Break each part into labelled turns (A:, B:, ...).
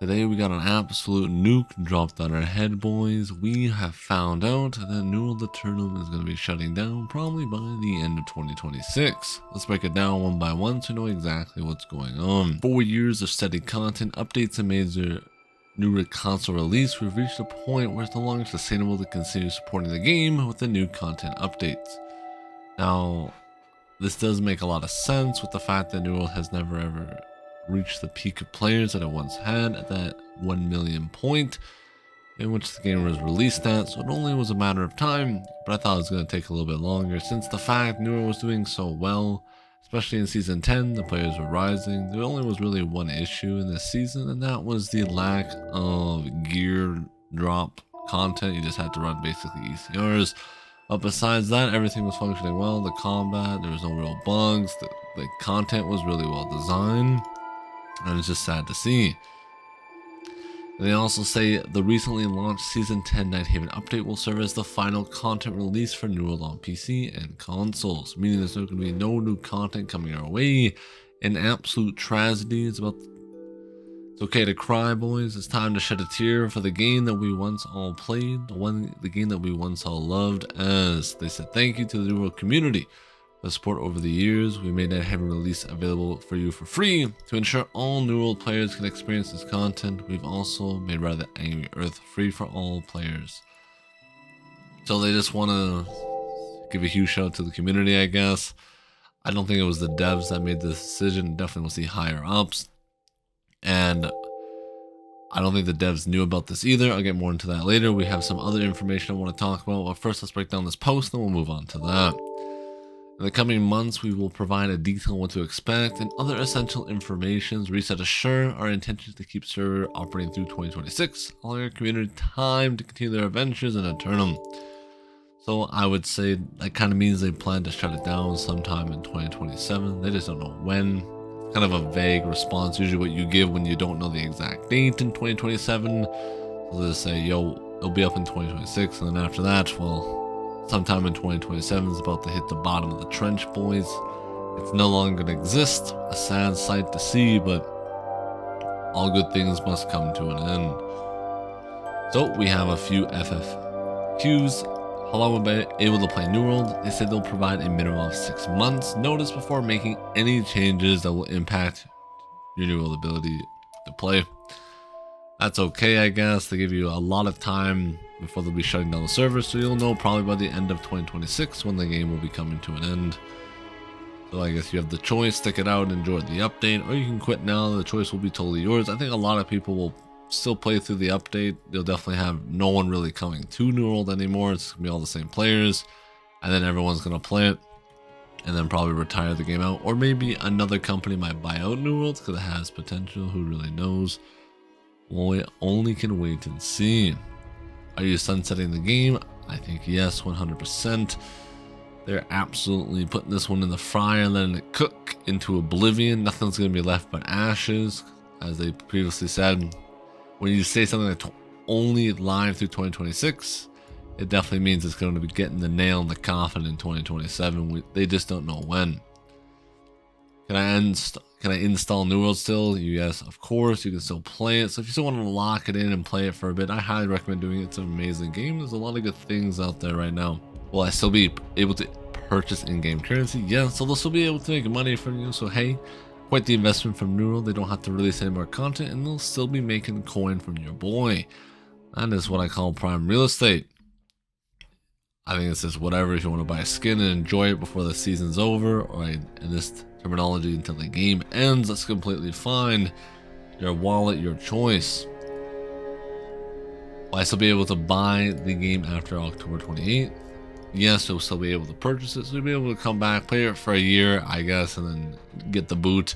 A: Today we got an absolute nuke dropped on our head, boys. We have found out that World Aeternum is going to be shutting down probably by the end of 2026. Let's break it down one by one to know exactly what's going on. 4 years of steady content, updates, and major new console release, we've reached a point where it's no longer sustainable to continue supporting the game with the new content updates. Now, this does make a lot of sense with the fact that New World has never ever reached the peak of players that it once had at that 1 million point in which the game was released at, so it only was a matter of time, but I thought it was going to take a little bit longer since the fact New World was doing so well, especially in season 10, the players were rising. There only was really one issue in this season, and that was the lack of gear drop content. You just had to run basically ECRs. But besides that, everything was functioning well. The combat, there was no real bugs, the content was really well designed, and it's just sad to see. And they also say the recently launched Season 10 Night Haven update will serve as the final content release for New World on PC and consoles, meaning there's going to be no new content coming our way. An absolute tragedy. It's okay to cry, boys. It's time to shed a tear for the game that we once all played, the game that we once all loved. As they said, thank you to the New World community. The support over the years. We made Night Haven release available for you for free to ensure all New World players can experience this content. We've also made Rather Angry Earth free for all players. So they just want to give a huge shout out to the community, I guess. I don't think it was the devs that made this decision. Definitely was the higher ups. And I don't think the devs knew about this either. I'll get more into that later. We have some other information I want to talk about. But first, let's break down this post, then we'll move on to that. In the coming months, we will provide a detail on what to expect and other essential information. Reset assure our intention to keep server operating through 2026, allowing our community time to continue their adventures in Aeternum. So I would say that kind of means they plan to shut it down sometime in 2027. They just don't know when. Kind of a vague response, usually what you give when you don't know the exact date in 2027. So they just say, yo, it'll be up in 2026, and then after that, well, sometime in 2027 is about to hit the bottom of the trench, boys. It's no longer going to exist. A sad sight to see, but all good things must come to an end. So we have a few FFQs. How long will be able to play New World? They said they'll provide a minimum of 6 months notice before making any changes that will impact your New World ability to play. That's okay, I guess. They give you a lot of time before they'll be shutting down the server, so you'll know probably by the end of 2026 when the game will be coming to an end. So I guess you have the choice, stick it out and enjoy the update, or you can quit now. The choice will be totally yours. I think a lot of people will still play through the update. They'll definitely have no one really coming to New World anymore. It's gonna be all the same players, and then everyone's gonna play it and then probably retire the game out, or maybe another company might buy out New World because it has potential. Who really knows? Well, we only can wait and see. Are you sunsetting the game? I think yes, 100%. They're absolutely putting this one in the fryer and letting it cook into oblivion. Nothing's going to be left but ashes. As they previously said, when you say something that's only live through 2026, it definitely means it's going to be getting the nail in the coffin in 2027. They just don't know when. Can I install New World still? Yes, of course. You can still play it. So if you still want to lock it in and play it for a bit, I highly recommend doing it. It's an amazing game. There's a lot of good things out there right now. Will I still be able to purchase in-game currency? Yes, so they'll still be able to make money from you. So hey, quite the investment from New World. They don't have to release any more content, and they'll still be making coin from your boy. That is what I call prime real estate. I think it's just whatever. If you want to buy a skin and enjoy it before the season's over, or in this terminology until the game ends, that's completely fine. Your wallet, your choice. Will I still be able to buy the game after October 28th? Yes, you'll still be able to purchase it, so you'll be able to come back, play it for a year, I guess, and then get the boot.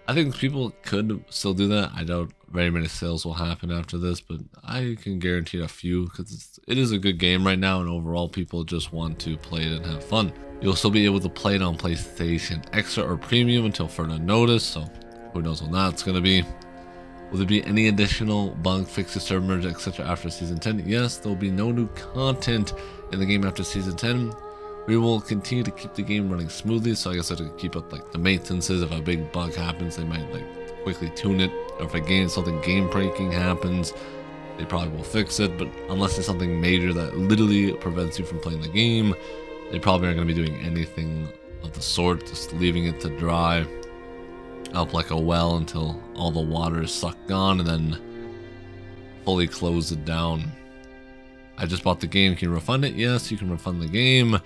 A: I think people could still do that. I doubt very many sales will happen after this, but I can guarantee a few because it is a good game right now, and overall people just want to play it and have fun. You'll still be able to play it on PlayStation Extra or Premium until further notice, so who knows when that's going to be. Will there be any additional bug fixes, server merge, etc. after Season 10? Yes, there will be no new content in the game after Season 10. We will continue to keep the game running smoothly, so I guess I have to keep up like the maintenances. If a big bug happens, they might like quickly tune it if something game breaking happens, they probably will fix it. But unless it's something major that literally prevents you from playing the game, they probably aren't going to be doing anything of the sort, just leaving it to dry up like a well until all the water is sucked on, and then fully close it down. I just bought the game. Can you refund it? Yes, you can refund the game.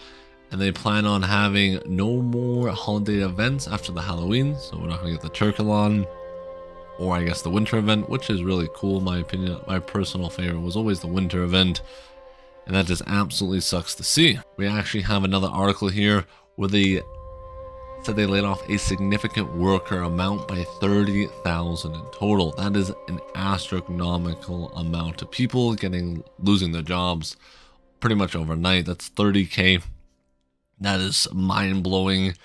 A: And they plan on having no more holiday events after the Halloween, so we're not going to get the Turkalon, or I guess the winter event, which is really cool in my opinion. My personal favorite was always the winter event, and that just absolutely sucks to see. We actually have another article here where they said they laid off a significant worker amount by 30,000 in total. That is an astronomical amount of people losing their jobs pretty much overnight. That's 30K. That is mind-blowing.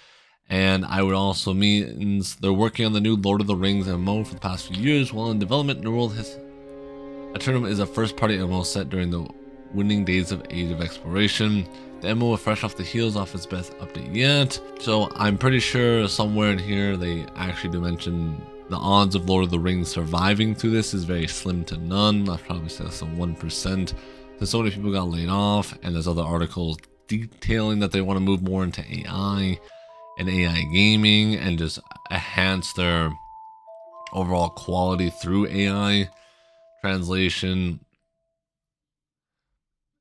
A: And I would also means they're working on the new Lord of the Rings MMO for the past few years. While in development, New World Aeternum is a first-party MMO set during the winning days of Age of Exploration. The MMO is fresh off the heels of its best update yet. So I'm pretty sure somewhere in here they actually do mention the odds of Lord of the Rings surviving through this is very slim to none. I'd probably say that's a 1%. Since so many people got laid off, and there's other articles detailing that they want to move more into AI and AI gaming and just enhance their overall quality through AI translation.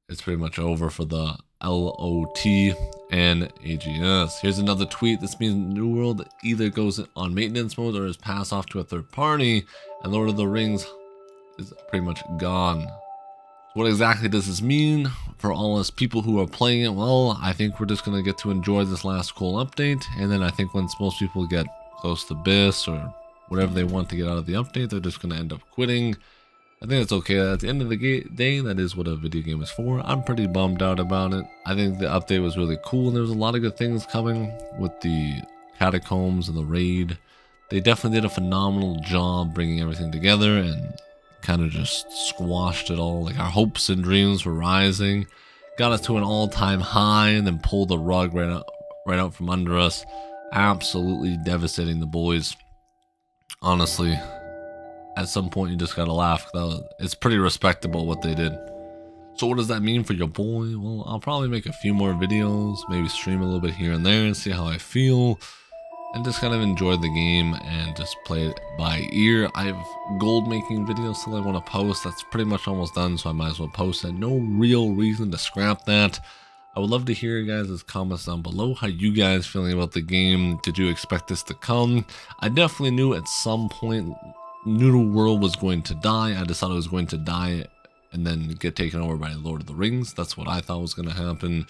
A: It's pretty much over for the LOT and AGS. Here's another tweet. This means New World either goes on maintenance mode or is passed off to a third party, and Lord of the Rings is pretty much gone. What exactly does this mean for all us people who are playing it? Well, I think we're just going to get to enjoy this last cool update, and then I think once most people get close to BIS or whatever they want to get out of the update, they're just going to end up quitting. I think that's okay. At the end of the day, that is what a video game is for. I'm pretty bummed out about it. I think the update was really cool, and there was a lot of good things coming with the catacombs and the raid. They definitely did a phenomenal job bringing everything together and kind of just squashed it all. Like, our hopes and dreams were rising, got us to an all-time high, and then pulled the rug right out from under us. Absolutely devastating the boys. Honestly, at some point you just gotta laugh. It's pretty respectable what they did. So what does that mean for your boy? Well, I'll probably make a few more videos, maybe stream a little bit here and there and see how I feel, and just kind of enjoy the game and just play it by ear. I have gold making videos still I want to post. That's pretty much almost done, so I might as well post it. No real reason to scrap that. I would love to hear your guys' comments down below. How you guys feeling about the game? Did you expect this to come? I definitely knew at some point New World was going to die. I just thought it was going to die and then get taken over by Lord of the Rings. That's what I thought was going to happen.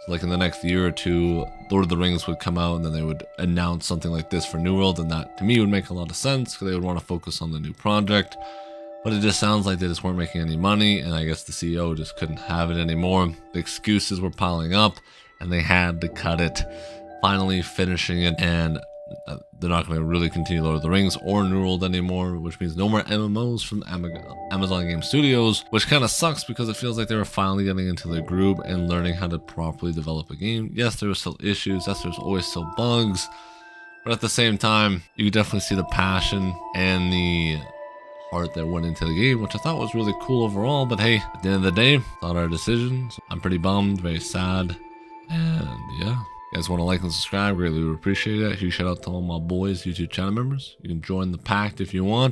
A: So like in the next year or two, Lord of the Rings would come out and then they would announce something like this for New World, and that to me would make a lot of sense because they would want to focus on the new project. But it just sounds like they just weren't making any money, and I guess the CEO just couldn't have it anymore. The excuses were piling up and they had to cut it, finally finishing it, and they're not going to really continue Lord of the Rings or New World anymore, which means no more MMOs from Amazon Game Studios, which kind of sucks because it feels like they were finally getting into the groove and learning how to properly develop a game. Yes, there were still issues. Yes, there's always still bugs, but at the same time, you definitely see the passion and the heart that went into the game, which I thought was really cool overall. But hey, at the end of the day, it's not our decision. So I'm pretty bummed, very sad, and yeah. You guys want to like and subscribe, greatly would appreciate it. Huge shout out to all my boys, YouTube channel members. You can join the pact if you want.